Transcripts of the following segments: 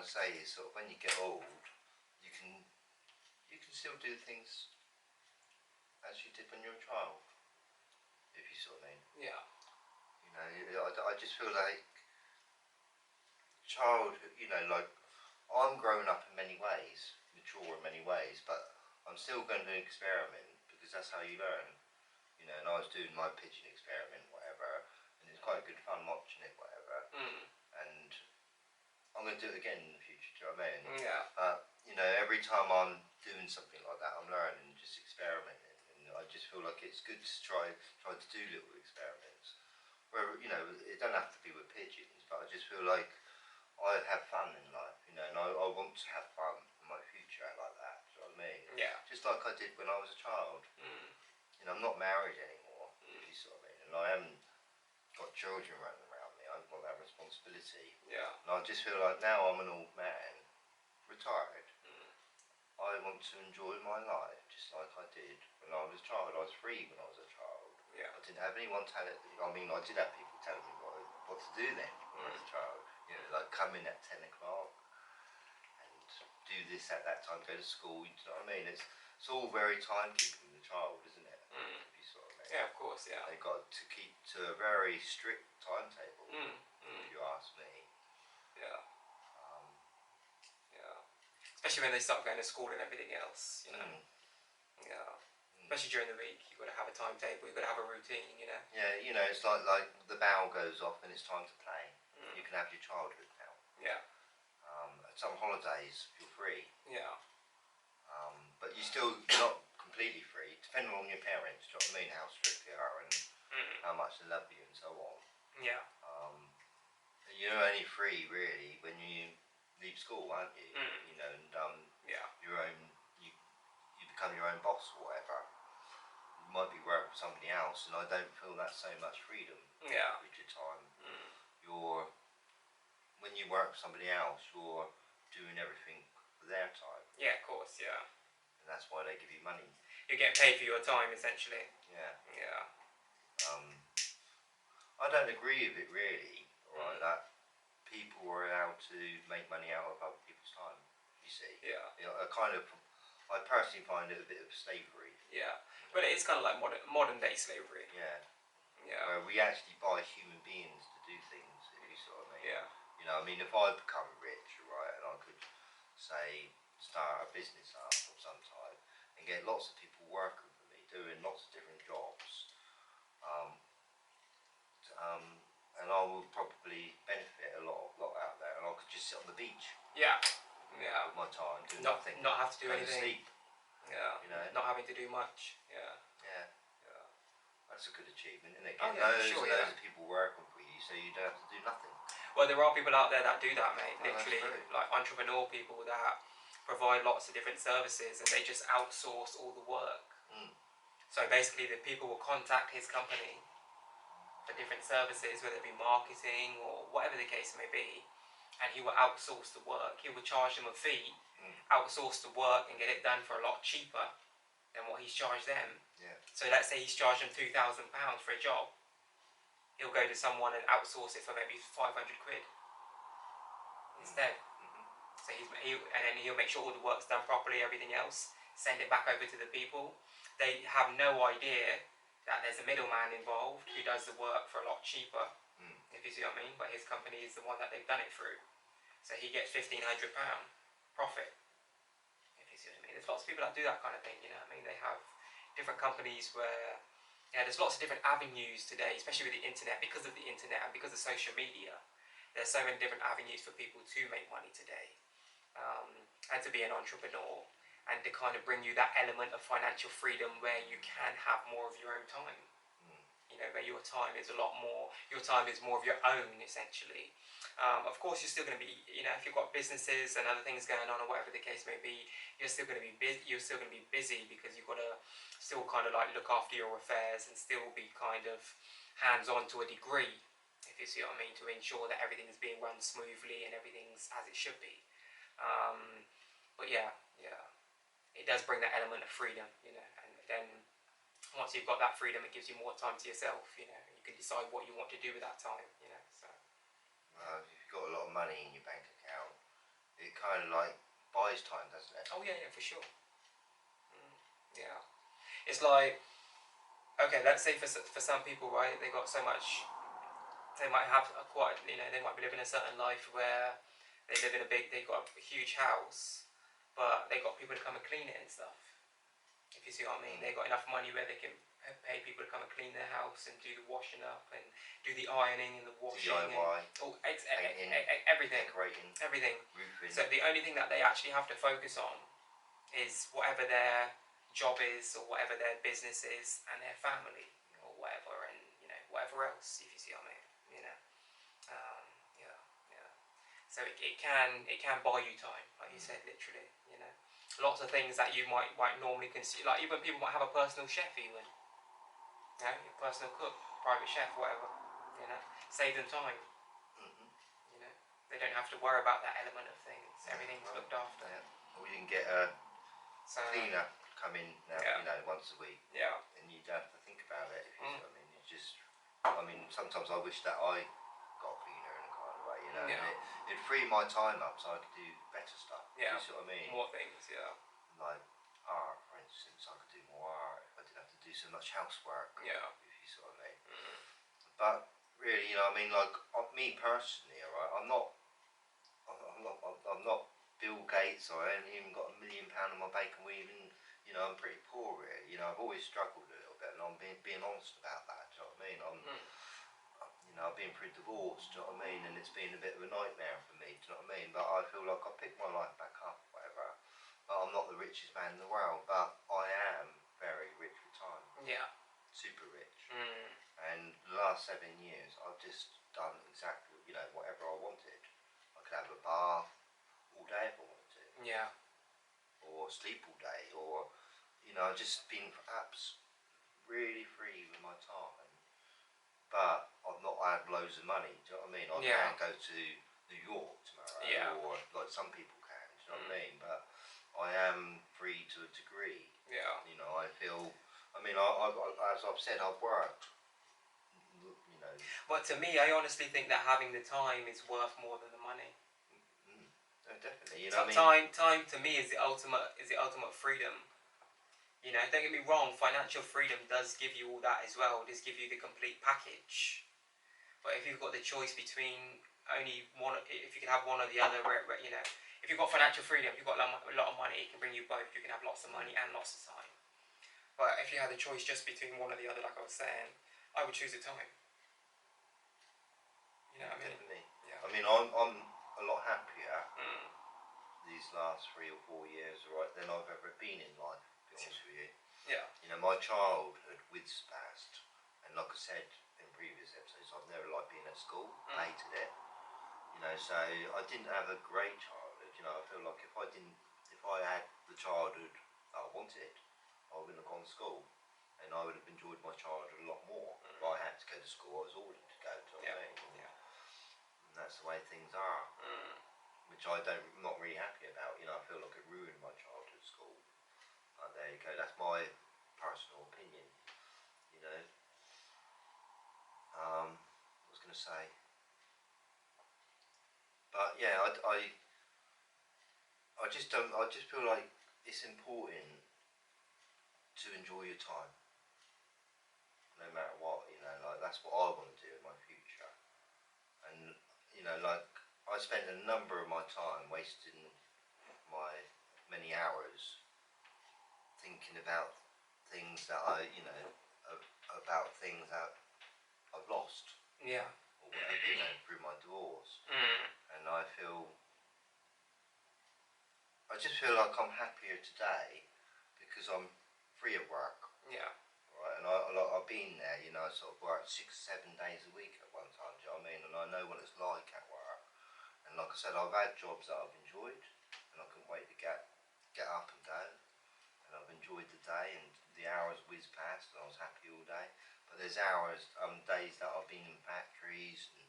to say is sort of when you get old, you can still do things as you did when you were a child, if you sort of mean. Yeah. You know, I just feel like childhood, you know, like I'm growing up in many ways, mature in many ways, but I'm still going to experiment because that's how you learn. You know, and I was doing my pigeon experiment, whatever, and it's quite good fun watching it, whatever. And I'm going to do it again in the future, do you know what I mean? Yeah. You know, every time I'm doing something like that, I'm learning, just experimenting, and I just feel like it's good to try to do little experiments. Where, you know, it don't have to be with pigeons, but I just feel like I have fun in life, you know, and I want to have fun in my future like that, do you know what I mean? Yeah. Just like I did when I was a child. You know, I'm not married anymore, if you sort of mean, and I haven't got children running around me. I've got that responsibility. Yeah. And I just feel like now I'm an old man, retired. I want to enjoy my life just like I did when I was a child. I was free when I was a child. Yeah. I didn't have anyone telling me. I mean, I did have people telling me what to do then when I was a child. You know, like come in at 10 o'clock and do this at that time, go to school. You know what I mean? It's all very timekeeping the child, isn't it? If you sort of mean. Yeah, of course. Yeah. They got to keep to a very strict timetable. If you ask me. Yeah. Especially when they start going to school and everything else, you know. Yeah. Especially during the week, you've got to have a timetable, you've got to have a routine, you know. Yeah, you know, it's like the bell goes off and it's time to play. You can have your childhood now. Yeah. At some holidays, you're free. Yeah. But you're not completely free, depending on your parents, do you know what I mean, how strict they are and how much they love you and so on. Yeah. You're only free, really, when you leave school, aren't you? You know, and you become your own boss or whatever. You might be working for somebody else, and I don't feel that's so much freedom. Yeah. With your time, when you work for somebody else, you're doing everything for their time. Yeah, of course. Yeah. And that's why they give you money. You get paid for your time, essentially. Yeah. Yeah. I don't agree with it really, right? That people are allowed to make money out of other people's time. You see? Yeah. You know, I personally find it a bit of slavery. Yeah, but it is kind of like modern day slavery. Yeah. Yeah. Where we actually buy human beings to do things, if you sort of mean. Yeah. You know, I mean, if I become rich, right, and I could say start a business up of some type and get lots of people working for me, doing lots of different jobs, and I will probably benefit a lot out there, and I could just sit on the beach. Yeah. Yeah. With my time, do nothing. Not have to do anything. Sleep. Yeah. You know. Not having to do much. Yeah. Yeah. Yeah. That's a good achievement, isn't it? Oh, yeah, sure, loads of people working for you, so you don't have to do nothing. Well, there are people out there that do that, mate. Literally, like entrepreneur people that provide lots of different services, and they just outsource all the work. So basically, the people will contact his company for different services, whether it be marketing or whatever the case may be, and he will outsource the work. He will charge them a fee, outsource the work, and get it done for a lot cheaper than what he's charged them. Yeah. So let's say he's charged them £2,000 for a job. He'll go to someone and outsource it for maybe 500 quid instead. So he'll make sure all the work's done properly, everything else, send it back over to the people. They have no idea that there's a middleman involved who does the work for a lot cheaper, if you see what I mean, but his company is the one that they've done it through. So he gets £1,500 profit, if you see what I mean. There's lots of people that do that kind of thing, you know what I mean. They have different companies where, there's lots of different avenues today, especially with the internet, because of the internet and because of social media. There's so many different avenues for people to make money today, and to be an entrepreneur, and to kind of bring you that element of financial freedom where you can have more of your own time. You know, where your time is more of your own, essentially. Of course, you're still going to be, you know, if you've got businesses and other things going on or whatever the case may be, you're still going to be busy because you've got to still kind of like look after your affairs and still be kind of hands-on to a degree, if you see what I mean, to ensure that everything is being run smoothly and everything's as it should be. But yeah, it does bring that element of freedom, you know, and then once you've got that freedom, it gives you more time to yourself, you know, you can decide what you want to do with that time, you know, so. Well, if you've got a lot of money in your bank account, kind of like buys time, doesn't it? Oh yeah, for sure. Yeah, it's like, okay, let's say for some people, right, they got so much, they might have a quite, they might be living a certain life where they live in they've got a huge house, but they got people to come and clean it and stuff. If you see what I mean, they got enough money where they can pay people to come and clean their house and do the washing up and do the ironing and the washing DIY, and painting, everything, decorating, everything. roofing. So the only thing that they actually have to focus on is whatever their job is or whatever their business is and their family or whatever, and whatever else, if you see what I mean. Yeah. So it can buy you time, like you said, literally. Lots of things that you might normally consider, like even people might have a personal chef, even your personal cook, private chef, whatever. Save them time. They don't have to worry about that element of things. Everything's looked after. Yeah. Or you can get a cleaner come in now, once a week. Yeah. And you don't have to think about it. If you see what I mean, you just. I mean, sometimes I wish that I got a cleaner in a kind of way, Yeah. and it'd free my time up so I could do better stuff. Yeah. You see what I mean? More things, yeah. Like art, for instance, I could do more art. I didn't have to do so much housework. Yeah. If you see what I mean. But really, like me personally, alright, I'm not Bill Gates, or I haven't even got £1 million in my bacon weaving. I'm pretty poor, really. I've always struggled a little bit, and I'm being honest about that. Do you know what I mean? I've been through divorce. Do you know what I mean? And it's been a bit of a nightmare for me. Do you know what I mean? But I feel like I picked my life back up, whatever. But I'm not the richest man in the world, but I am very rich with time. Yeah. Super rich. And the last 7 years, I've just done exactly, whatever I wanted. I could have a bath all day if I wanted to. Yeah. Or sleep all day, or I've just been apps really free with my time. But I've not had loads of money. Do you know what I mean? I can't go to New York tomorrow, or like some people can. Do you know what I mean? But I am free to a degree. Yeah. I feel. I mean, as I've said, I've worked. But to me, I honestly think that having the time is worth more than the money. Definitely. Time to me is the ultimate freedom. Don't get me wrong, financial freedom does give you all that as well. It does give you the complete package. But if you've got the choice between only one, if you can have one or the other, if you've got financial freedom, you've got a lot of money, it can bring you both. You can have lots of money and lots of time. But if you had the choice just between one or the other, like I was saying, I would choose the time. You know what I mean? Definitely. Yeah. I mean, I'm a lot happier these last 3 or 4 years, right, than I've ever been in life, to be honest with you. Yeah. My childhood whizzed past, and like I said in previous episodes, I've never liked being at school. I hated it. So I didn't have a great childhood. I feel like if I had the childhood that I wanted, I wouldn't have gone to school, and I would have enjoyed my childhood a lot more. If I had to go to school, I was ordered to go. Do you know what I mean? Yeah. And that's the way things are. Which I'm not really happy about. I feel like it ruined my childhood school. There you go. That's my personal opinion. I was going to say, but yeah, I just don't. I just feel like it's important to enjoy your time, no matter what. Like that's what I want to do in my future. And like I spent a number of my time wasting my many hours thinking about things that about things that I've lost. Yeah. Or whatever, through my divorce. And I just feel like I'm happier today because I'm free of work. Yeah. Right, and I've been there, I sort of worked 6 or 7 days a week at one time, do you know what I mean? And I know what it's like at work. And like I said, I've had jobs that I've enjoyed, and I couldn't wait to get up and go. And I've enjoyed the day, and the hours whizzed past, and I was happy all day. But there's days that I've been in factories and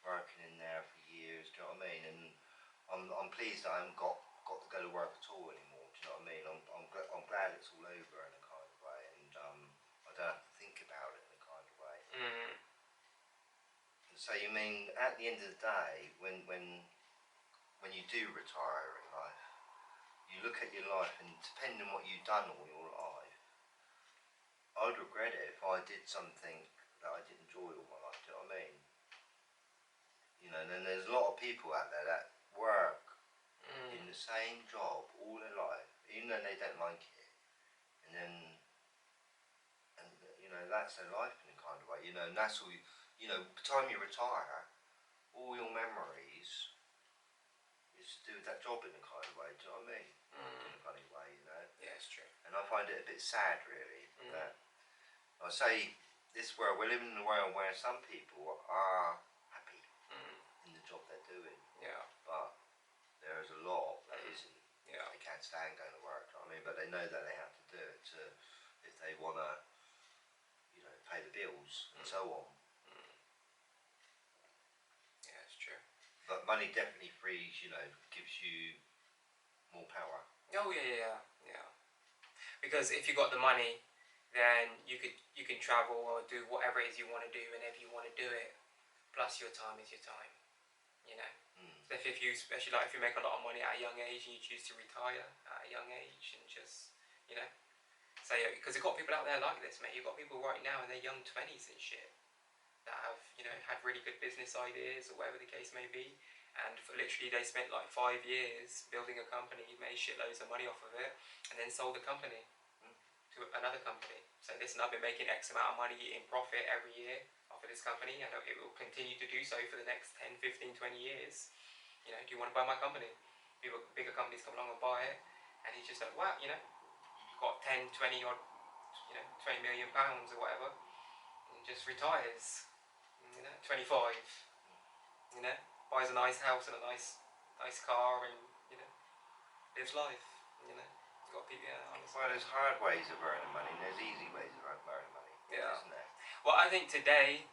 working in there for years, do you know what I mean? And I'm pleased that I haven't got to go to work at all anymore, do you know what I mean? I'm glad it's all over in a kind of way, and I don't have to think about it in a kind of way. So you mean at the end of the day, when you do retire in life, you look at your life, and depending on what you've done all your life, I'd regret it if I did something that I didn't enjoy all my life. Do you know what I mean? You know, and then there's a lot of people out there that work in the same job all their life, even though they don't like it, and then, and you know, that's their life in a kind of way. You know, and that's all. You know, by the time you retire, all your memories is to do with that job in a kind of way. Do you know what I mean? In a funny way, you know. Yeah, it's true. And I find it a bit sad, really, that I say this world, we're living in a world where some people are happy in the job they're doing. Yeah. But there's a lot that isn't. Yeah. They can't stand going to work. You know what I mean, but they know that they have to do it if they want to, you know, pay the bills and so on. Yeah, it's true. But money definitely frees, you know, gives you more power. Oh yeah. Because if you got the money, then you can travel or do whatever it is you want to do whenever you want to do it. Plus your time is your time. You know. If you, especially like if you make a lot of money at a young age and you choose to retire at a young age and just, you know, say, because you've got people out there like this, mate. You've got people right now in their young 20s and shit that have, you know, had really good business ideas or whatever the case may be, and for literally they spent like 5 years building a company, made shitloads of money off of it, and then sold the company to another company. So listen, I've been making X amount of money in profit every year off of this company, and it will continue to do so for the next 10, 15, 20 years. You know, do you want to buy my company? People, bigger companies come along and buy it, and he's just like, wow, you know, you've got 10, 20 odd, you know, 20 million pounds or whatever, and just retires, you know, 25, you know, buys a nice house and a nice car, and, you know, lives life, you know. You've got people, yeah, honestly. Well, there's hard ways of earning money, and there's easy ways of earning money, isn't there? Well, I think today,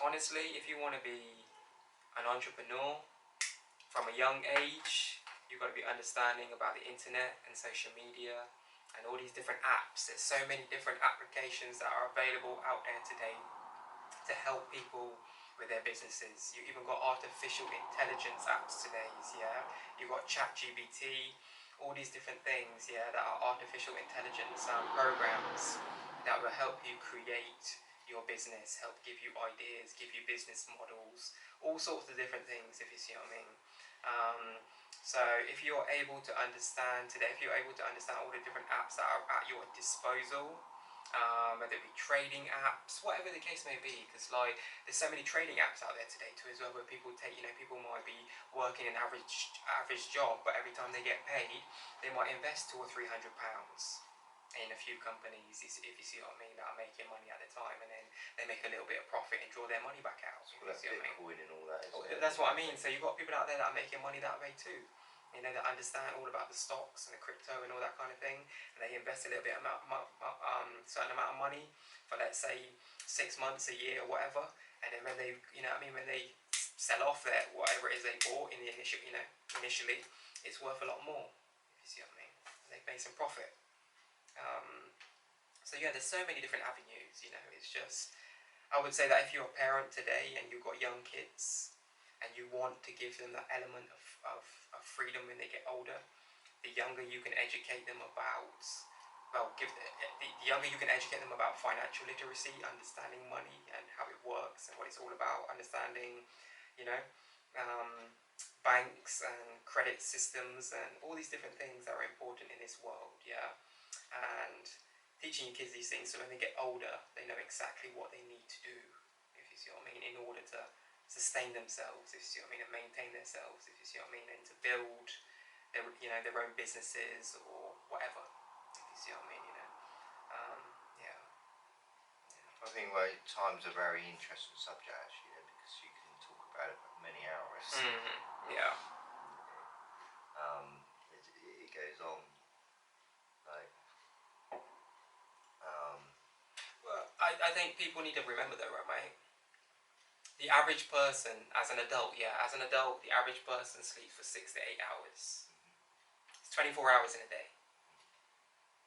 honestly, if you want to be an entrepreneur from a young age, you've got to be understanding about the internet and social media and all these different apps. There's so many different applications that are available out there today to help people with their businesses. You even got artificial intelligence apps today, yeah. You've got ChatGPT, all these different things, yeah, that are artificial intelligence programs that will help you create your business, help give you ideas, give you business models, all sorts of different things, if you see what I mean. So if you're able to understand today, if you're able to understand all the different apps that are at your disposal, whether it be trading apps, whatever the case may be, because like there's so many trading apps out there today too as well, where people take, you know, people might be working an average job, but every time they get paid, they might invest £200 or £300 in a few companies, if you see what I mean, that are making money at the time, and then they make a little bit of profit and draw their money back out. Well, that's Bitcoin and all that, isn't it? That's what I mean. So you've got people out there that are making money that way too. You know, that understand all about the stocks and the crypto and all that kind of thing, and they invest a little bit certain amount of money for, let's say, 6 months, a year, or whatever, and then when they, you know what I mean, when they sell off their whatever it is they bought in the initial, you know, initially, it's worth a lot more. If you see what I mean, they've made some profit. So yeah, there's so many different avenues. You know, it's just, I would say that if you're a parent today and you've got young kids and you want to give them that element of freedom when they get older, the younger you can educate them about, well, the younger you can educate them about financial literacy, understanding money and how it works and what it's all about, understanding, you know, banks and credit systems and all these different things that are important in this world, yeah. And teaching your kids these things so when they get older, they know exactly what they need to do, if you see what I mean, in order to sustain themselves, if you see what I mean, and maintain themselves, if you see what I mean, and to build their, you know, their own businesses or whatever, if you see what I mean, you know. Yeah. I think like time's a very interesting subject actually, because you can talk about it for many hours. Yeah. It goes on like. Well, I think people need to remember though, right, mate? The average person, as an adult, the average person sleeps for 6 to 8 hours. It's 24 hours in a day.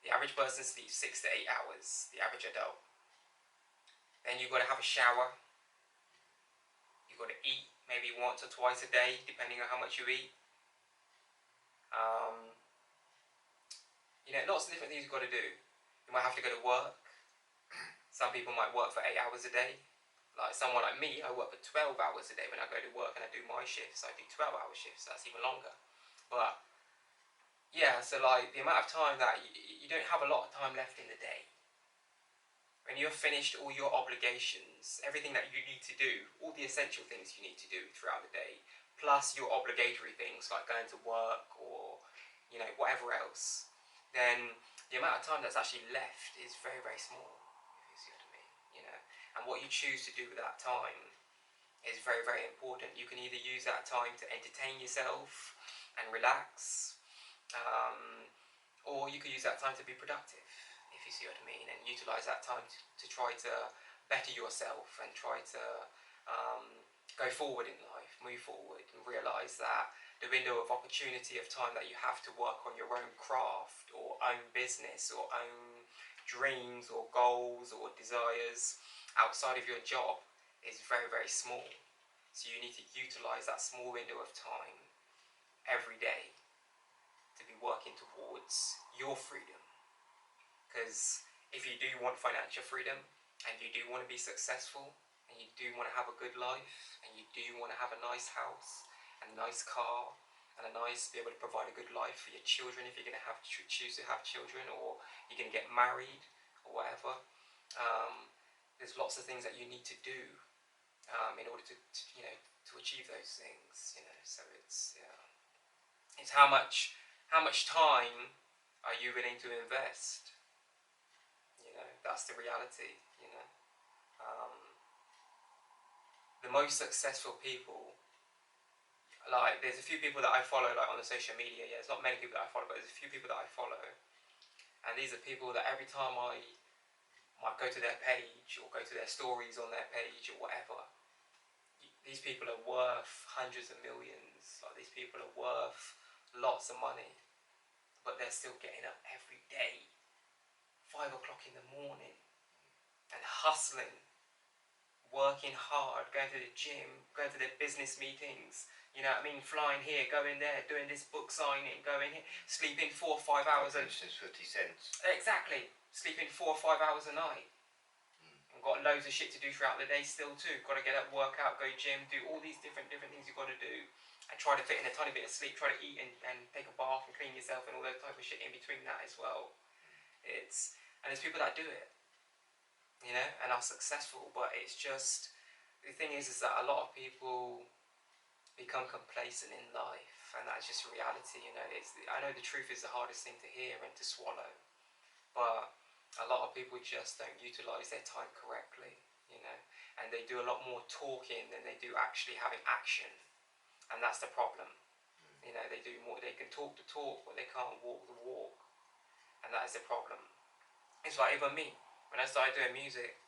The average person sleeps 6 to 8 hours, the average adult. Then you've got to have a shower. You've got to eat maybe once or twice a day, depending on how much you eat. You know, lots of different things you've got to do. You might have to go to work. Some people might work for 8 hours a day. Like someone like me, I work for 12 hours a day when I go to work and I do my shifts. I do 12-hour shifts, so that's even longer. But yeah, so like the amount of time that you don't have a lot of time left in the day. When you're finished all your obligations, everything that you need to do, all the essential things you need to do throughout the day, plus your obligatory things like going to work or, you know, whatever else, then the amount of time that's actually left is very, very small, if you see what I mean, you know. And what you choose to do with that time is very, very important. You can either use that time to entertain yourself and relax, or you could use that time to be productive, if you see what I mean, and utilize that time to try to better yourself and try to go forward in life, move forward, and realize that the window of opportunity of time that you have to work on your own craft or own business or own dreams or goals or desires outside of your job is very, very small. So you need to utilize that small window of time every day to be working towards your freedom. Because if you do want financial freedom and you do want to be successful and you do want to have a good life and you do want to have a nice house and a nice car and be able to provide a good life for your children if you're going to have choose to have children, or you're going to get married or whatever, there's lots of things that you need to do in order to you know, to achieve those things, you know. So it's how much time are you willing to invest? You know, that's the reality, you know. The most successful people, like there's a few people that I follow like on the social media, yeah, there's not many people that I follow, but there's a few people that I follow, and these are people that every time I might go to their page or go to their stories on their page or whatever, these people are worth hundreds of millions, like these people are worth lots of money, but they're still getting up every day, 5 o'clock in the morning, and hustling, working hard, going to the gym, going to their business meetings, you know what I mean, flying here, going there, doing this book signing, going here, sleeping 4 or 5 hours a night. 50 cents. Exactly, sleeping 4 or 5 hours a night. And got loads of shit to do throughout the day still too. Got to get up, work out, go gym, do all these different things you've got to do, and try to fit in a tiny bit of sleep, try to eat and take a bath and clean yourself and all that type of shit in between that as well. And there's people that do it, you know, and are successful, but it's just, the thing is that a lot of people become complacent in life, and that's just reality, you know. I know the truth is the hardest thing to hear and to swallow, but a lot of people just don't utilize their time correctly, you know, and they do a lot more talking than they do actually having action, and that's the problem. You know, they do more, they can talk the talk, but they can't walk the walk, and that is the problem. It's like even me, when I started doing music,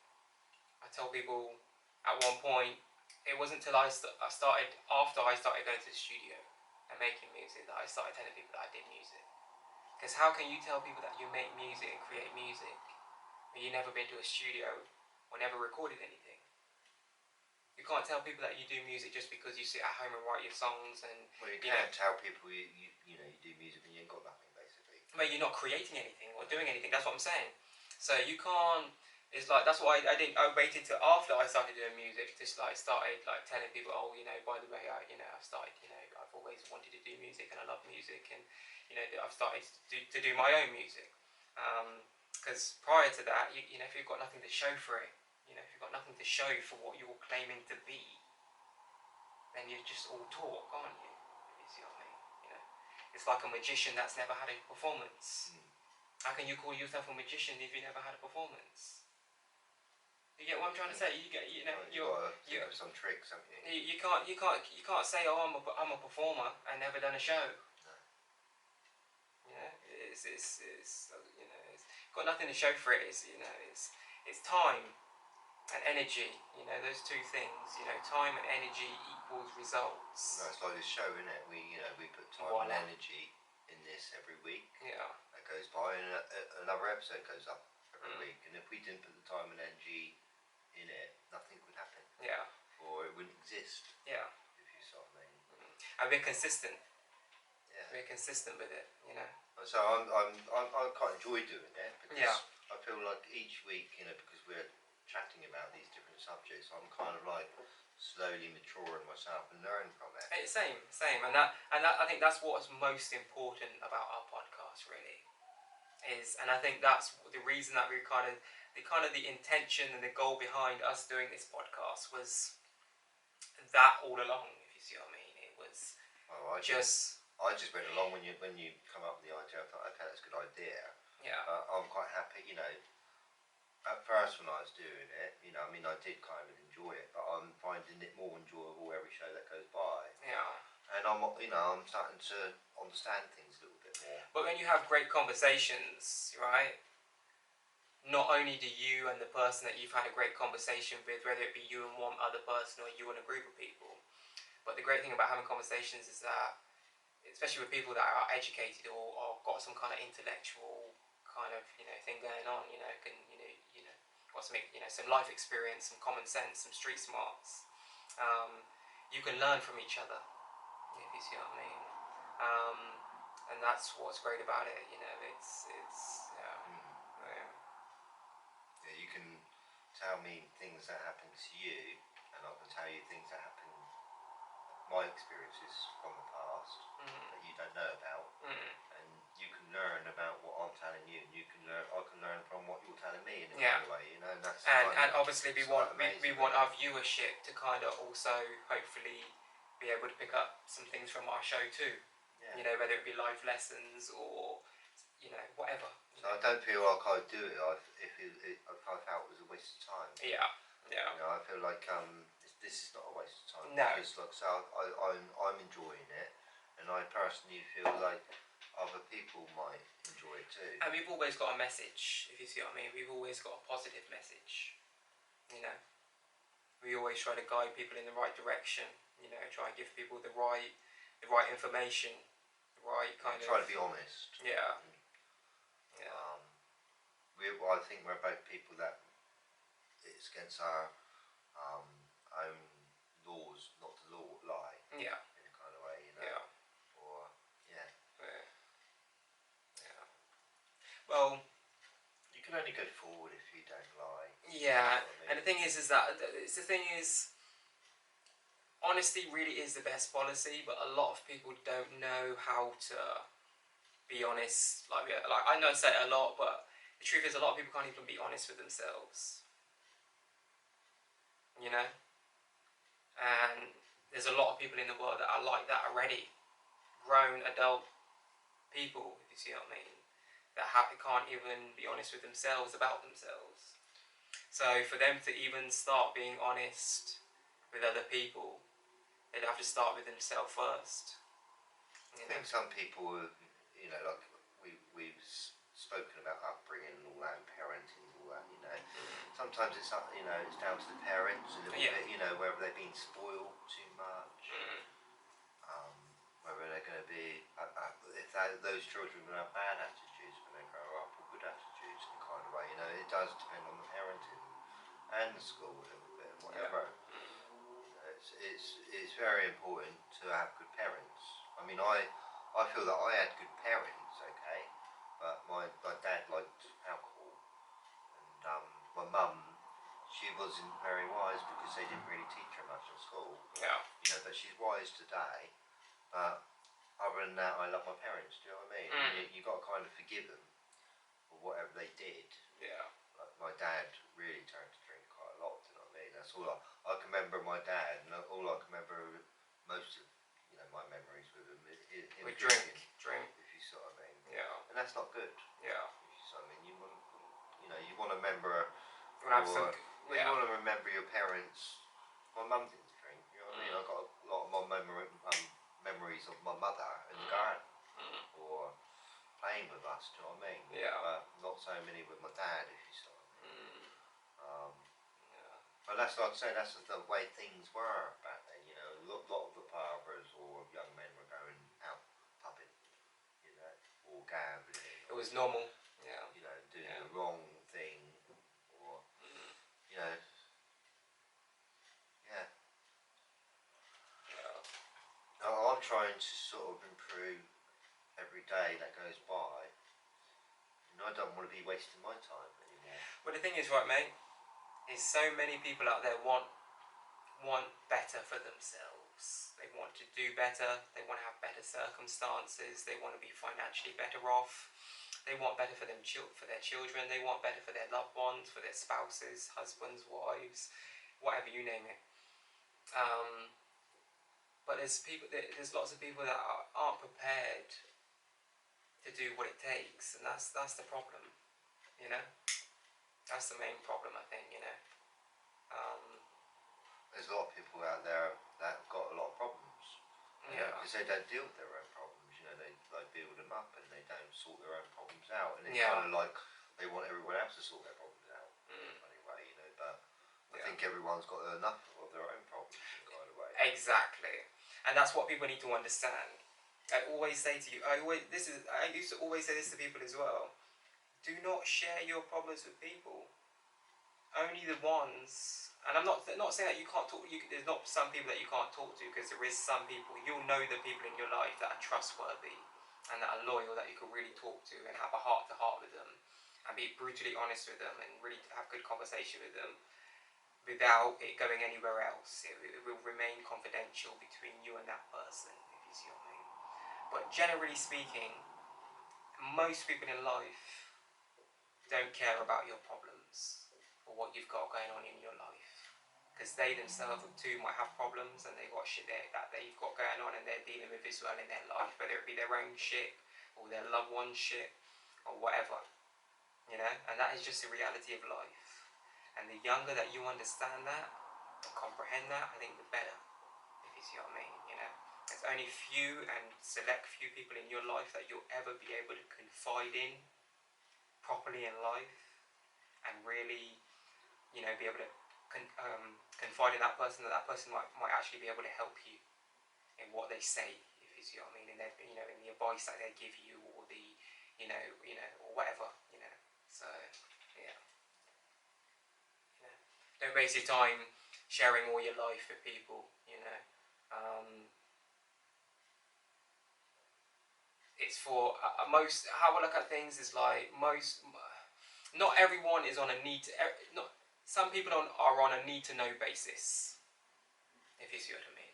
I tell people at one point, it wasn't until after I started going to the studio and making music that I started telling people that I did music. Because how can you tell people that you make music and create music when you've never been to a studio or never recorded anything? You can't tell people that you do music just because you sit at home and write your songs and... Well, you can't tell people you do music when you ain't got nothing, basically. Well, you're not creating anything or doing anything, that's what I'm saying. So you can't... It's like, that's why I waited till after I started doing music, just like started like telling people, oh, you know, by the way, I've started, you know, I've always wanted to do music and I love music, and you know, I've started to do my own music. Because prior to that, you know, if you've got nothing to show for it, you know, if you've got nothing to show for what you're claiming to be, then you're just all talk, aren't you? You see what I mean? You know, it's like a magician that's never had a performance. How can you call yourself a magician if you never had a performance? You get what I'm trying to say? You get, you know, you have some tricks, haven't you? You can't say, oh, I'm a performer and never done a show. No. You know, it's you know, it's got nothing to show for it. It's time and energy. You know, those two things. You know, time and energy equals results. No, it's like this show, isn't it? We put time and energy in this every week. Yeah. That goes by, and another episode goes up every week. And if we didn't put the time and energy in it, nothing would happen. Yeah. Or it wouldn't exist. Yeah. If you sort of mean. And we're consistent. Yeah. we're consistent with it, you know. So I quite enjoy doing it because Yeah. I feel like each week, you know, because we're chatting about these different subjects, I'm kind of like slowly maturing myself and learning from it. Same, and that I think that's what's most important about our podcast, really. And I think that's the reason that we the intention and the goal behind us doing this podcast was that all along. If you see what I mean, it was Well, I just went along when you come up with the idea. I thought, okay, that's a good idea. Yeah. I'm quite happy, you know. At first, when I was doing it, you know, I mean, I did kind of enjoy it, but I'm finding it more enjoyable every show that goes by. Yeah. And I'm starting to understand things a little bit more. But when you have great conversations, right? Not only do you and the person that you've had a great conversation with, whether it be you and one other person or you and a group of people, but the great thing about having conversations is that, especially with people that are educated or got some kind of intellectual kind of, you know, thing going on, you know, got some, you know, some life experience, some common sense, some street smarts. You can learn from each other, if you see what I mean. And that's what's great about it, you know. It's yeah. Yeah, you can tell me things that happen to you, and I can tell you things that happen, my experiences from the past that you don't know about, and you can learn about what I'm telling you, and I can learn from what you're telling me in a kind of way, you know. And obviously we want our viewership to kind of also hopefully be able to pick up some things from our show too. Yeah. You know, whether it be life lessons or, you know, whatever. So I don't feel like I'd do it if I felt it was a waste of time. Yeah. You know, I feel like this is not a waste of time. No. Because like so I'm enjoying it, and I personally feel like other people might enjoy it too. And we've always got a message, if you see what I mean. We've always got a positive message. You know, we always try to guide people in the right direction. You know, try and give people the right information, the right kind of. Try to be honest. Yeah. I think we're both people that it's against our own laws not to lie. Yeah. In a kind of way, you know. Yeah. Or yeah. Well, you can only go forward if you don't lie. Yeah, and the thing is honesty really is the best policy, but a lot of people don't know how to be honest. Like I know I say it a lot, but the truth is a lot of people can't even be honest with themselves. You know? And there's a lot of people in the world that are like that already. Grown, adult people, if you see what I mean, that can't even be honest with themselves about themselves. So for them to even start being honest with other people, they'd have to start with themselves first. I think some people, you know, like we've spoken about upbringing and all that, and parenting and all that, you know. Sometimes it's, you know, it's down to the parents a little bit, you know, whether they've been spoiled too much, whether they're going to be, if those children are going to have bad attitudes when they grow up, or good attitudes in a kind of way, you know. It does depend on the parenting and the school a little bit, whatever. It's very important to have good parents. I mean, I feel that I had good parents, okay, but my dad liked alcohol, and my mum, she wasn't very wise because they didn't really teach her much in school. Yeah. You know, but she's wise today. But other than that, I love my parents. Do you know what I mean? You got to kind of forgive them for whatever they did. Yeah. Like my dad really turned to drink quite a lot. Do you know what I mean? That's all I can remember. My dad, and all I can remember most of, you know, my memories with him is him drink. If you sort of mean. Yeah. And that's not good. Yeah. If you sort of mean, you want to remember. You want to remember your parents. My mum didn't drink. You know what I mean? I got a lot of my memories of my mother in the garden, or playing with us. Do you know what I mean? Yeah. But not so many with my dad, if you sort of mean. But that's like I say, that's the way things were back then. You know, a lot of the fathers or young men were going out pubbing, you know, or gambling. It was normal. Yeah. You know, doing the wrong thing, or you know. Yeah. I'm trying to sort of improve every day that goes by, and I don't want to be wasting my time anymore. Well, the thing is, right, mate, is so many people out there want better for themselves. They want to do better. They want to have better circumstances. They want to be financially better off. They want better for them, for their children. They want better for their loved ones, for their spouses, husbands, wives, whatever, you name it. But there's lots of people that aren't prepared to do what it takes, and that's the problem. You know, that's the main problem, I think. You know. There's a lot of people out there that have got a lot of problems. Yeah. Because they don't deal with their own problems. You know, they like build them up and they don't sort their own problems out. And it's Yeah. kind of like they want everyone else to sort their problems out. Anyway, you know, but I think everyone's got enough of their own problems in kind of way. Exactly, and that's what people need to understand. I always say to you, I used to always say this to people as well. Do not share your problems with people. Only the ones. And I'm not saying that you can't talk. There's not some people that you can't talk to, because there is some people. You'll know the people in your life that are trustworthy and that are loyal, that you can really talk to and have a heart to heart with them, and be brutally honest with them, and really have good conversation with them, without it going anywhere else. It will remain confidential between you and that person, if you see what I mean. But generally speaking, most people in life don't care about your problems or what you've got going on in your life, because they themselves too might have problems, and they've got shit that they've got going on, and they're dealing with as well in their life, whether it be their own shit or their loved one's shit or whatever, you know. And that is just the reality of life. And the younger that you understand that and comprehend that, I think the better, if you see what I mean. You know, there's only few and select few people in your life that you'll ever be able to confide in properly in life, and really, you know, be able to confide in that person, that person might actually be able to help you in what they say, if you see what I mean, in their, you know, in the advice that they give you, or the, you know, or whatever, you know. So yeah, you know, don't waste your time sharing all your life with people, you know. It's for most. How I look at things is like not everyone is on a need to. Not some people are on a need to know basis, if you see what I mean.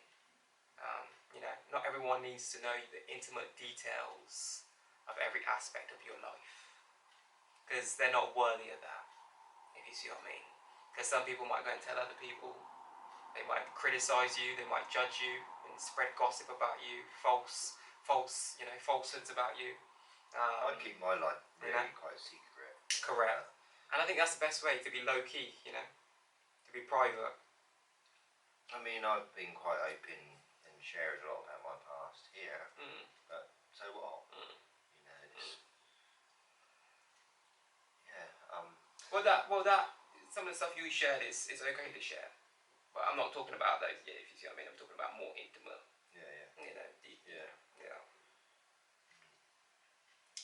You know, not everyone needs to know the intimate details of every aspect of your life, because they're not worthy of that, if you see what I mean. Because some people might go and tell other people, they might criticize you, they might judge you, and spread gossip about you, falsehoods about you. I keep my life really quite secret. Correct. And I think that's the best way, to be low key, you know, to be private. I mean, I've been quite open and shared a lot about my past here, but so what? You know, it's Well, that some of the stuff you shared is okay to share, but I'm not talking about those. Yeah, if you see what I mean, I'm talking about more intimate. Yeah. You know, deep. Yeah. Yeah.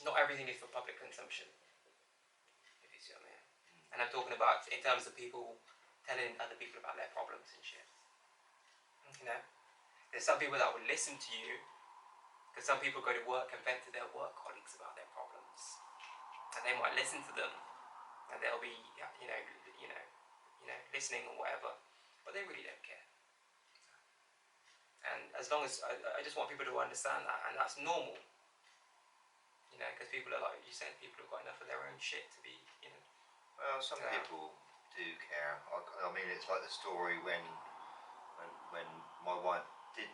Not everything is for public consumption, if you see what I mean. And I'm talking about in terms of people telling other people about their problems and shit. You know, there's some people that will listen to you, because some people go to work and vent to their work colleagues about their problems, and they might listen to them, and they'll be, listening or whatever, but they really don't care. And as long as I just want people to understand that, and that's normal. You know, because people are, like you said, people have got enough of their own shit to be, you know. Well, some people do care. I mean, it's like the story when my wife did